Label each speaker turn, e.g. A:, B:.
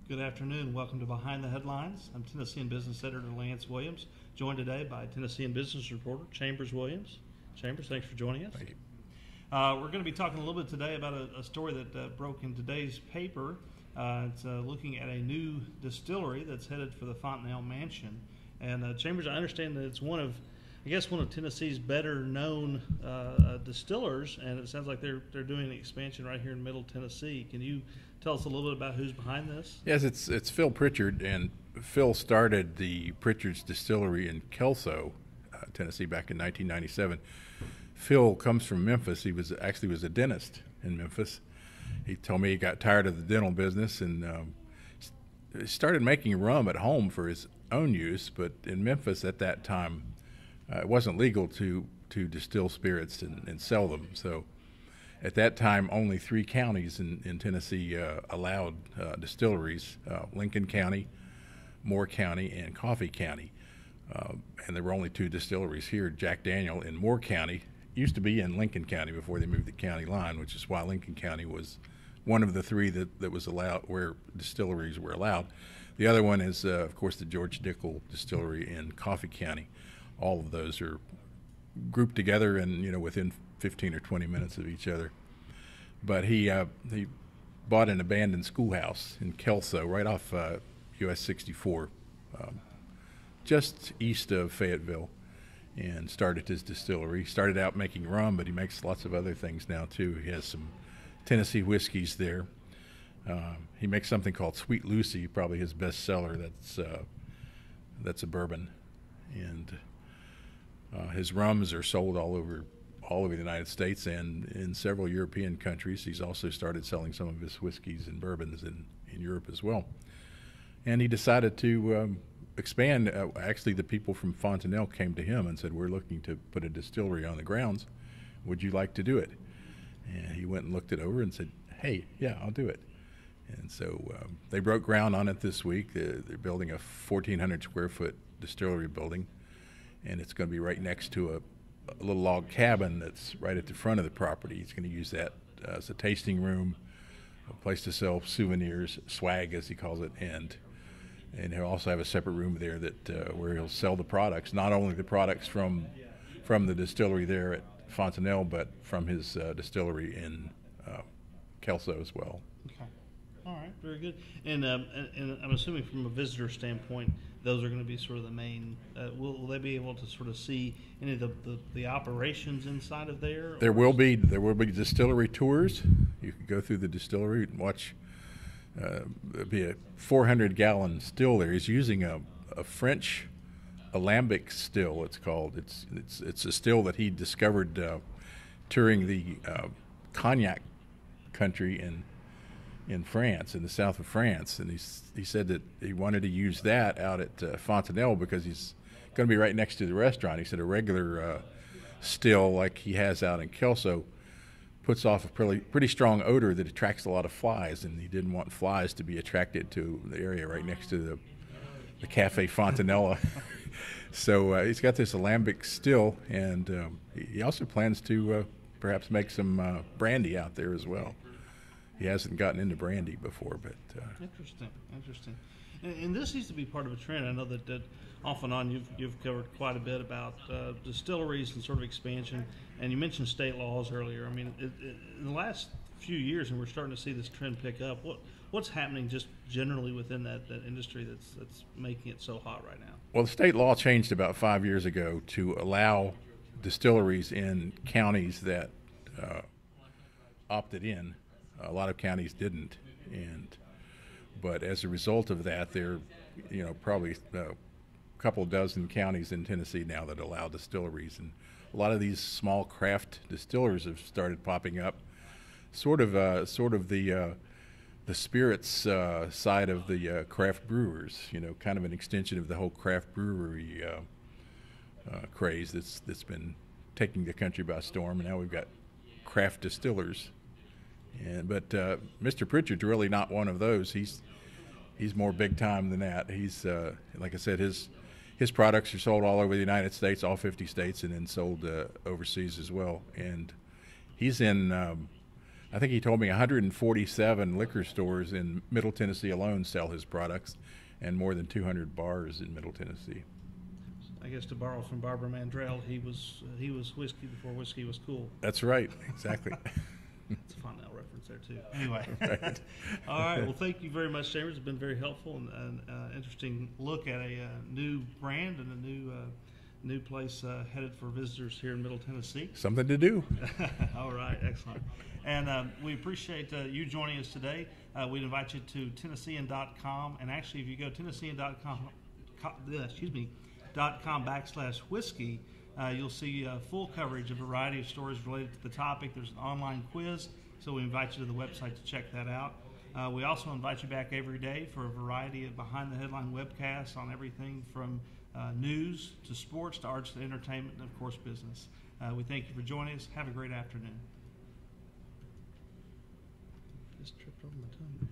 A: Good afternoon. Welcome to Behind the Headlines. I'm Tennessean Business Editor Lance Williams, joined today by Tennessean Business Reporter Chambers Williams. Chambers, thanks for joining us.
B: Thank you.
A: We're going to be talking a little bit today about a story that broke in today's paper. It's looking at a new distillery that's headed for the Fontanel Mansion. And Chambers, I understand that it's one of Tennessee's better-known distillers, and it sounds like they're doing an expansion right here in Middle Tennessee. Can you tell us a little bit about who's behind this?
B: Yes, it's Phil Prichard, and Phil started the Prichard's Distillery in Kelso, Tennessee, back in 1997. Phil comes from Memphis. He was a dentist in Memphis. He told me he got tired of the dental business and started making rum at home for his own use. But in Memphis at that time, it wasn't legal to distill spirits and sell them. So at that time, only 3 counties in Tennessee allowed distilleries: Lincoln County, Moore County, and Coffee County. And there were only 2 distilleries here. Jack Daniel in Moore County used to be in Lincoln County before they moved the county line, which is why Lincoln County was one of the 3 that was allowed, where distilleries were allowed. The other one is, of course, the George Dickel Distillery in Coffee County. All of those are grouped together and within 15 or 20 minutes of each other. But he bought an abandoned schoolhouse in Kelso, right off US 64, just east of Fayetteville, and started his distillery. Started out making rum, but he makes lots of other things now too. He has some Tennessee whiskeys there. He makes something called Sweet Lucy, probably his best seller. That's a bourbon, and his rums are sold all over the United States and in several European countries. He's also started selling some of his whiskeys and bourbons in Europe as well. And he decided to expand. Actually, the people from Fontanel came to him and said, "We're looking to put a distillery on the grounds. Would you like to do it?" And he went and looked it over and said, "Hey, yeah, I'll do it." And so they broke ground on it this week. They're building a 1,400 square foot distillery building, and it's going to be right next to a little log cabin that's right at the front of the property. He's going to use that as a tasting room, a place to sell souvenirs, swag as he calls it, and he'll also have a separate room there that where he'll sell the products, not only the products from the distillery there at Fontanel, but from his distillery in Kelso as well.
A: Okay. All right, very good. And I'm assuming from a visitor standpoint, those are going to be sort of the main. Will they be able to sort of see any of the operations inside of there?
B: There will be distillery tours. You can go through the distillery and watch. There'll be a 400-gallon still there. He's using a French alembic still. It's called. It's a still that he discovered touring the cognac country in France, in the south of France, and he said that he wanted to use that out at Fontanel because he's going to be right next to the restaurant. He said a regular still like he has out in Kelso puts off a pretty strong odor that attracts a lot of flies, and he didn't want flies to be attracted to the area right next to the Cafe Fontanella. So he's got this alembic still, and he also plans to perhaps make some brandy out there as well. He hasn't gotten into brandy before, but
A: Interesting. And this seems to be part of a trend. I know that off and on you've covered quite a bit about distilleries and sort of expansion, and you mentioned state laws earlier. I mean, in the last few years, and we're starting to see this trend pick up. What's happening just generally within that industry that's making it so hot right now?
B: Well, the state law changed about 5 years ago to allow distilleries in counties that opted in. A lot of counties didn't, but as a result of that, there, probably a couple dozen counties in Tennessee now that allow distilleries, and a lot of these small craft distillers have started popping up, sort of the spirits side of the craft brewers, kind of an extension of the whole craft brewery craze that's been taking the country by storm, and now we've got craft distillers. But Mr. Prichard's really not one of those. He's more big time than that. He's like I said, his products are sold all over the United States, all 50 states, and then sold overseas as well. And he's in I think he told me 147 liquor stores in Middle Tennessee alone sell his products, and more than 200 bars in Middle Tennessee.
A: I guess to borrow from Barbara Mandrell, he was whiskey before whiskey was cool.
B: That's right, exactly.
A: It's a Fontanel reference there too. Anyway,
B: Right.
A: All right. Well, thank you very much, Chambers. It's been very helpful and interesting look at a new brand and a new place headed for visitors here in Middle Tennessee.
B: Something to do.
A: All right, excellent. And we appreciate you joining us today. We'd invite you to Tennessean.com, and actually, if you go Tennessean.com, .com/whiskey, you'll see full coverage of a variety of stories related to the topic. There's an online quiz, so we invite you to the website to check that out. We also invite you back every day for a variety of behind-the-headline webcasts on everything from news to sports to arts to entertainment and, of course, business. We thank you for joining us. Have a great afternoon. Just tripped over my tongue.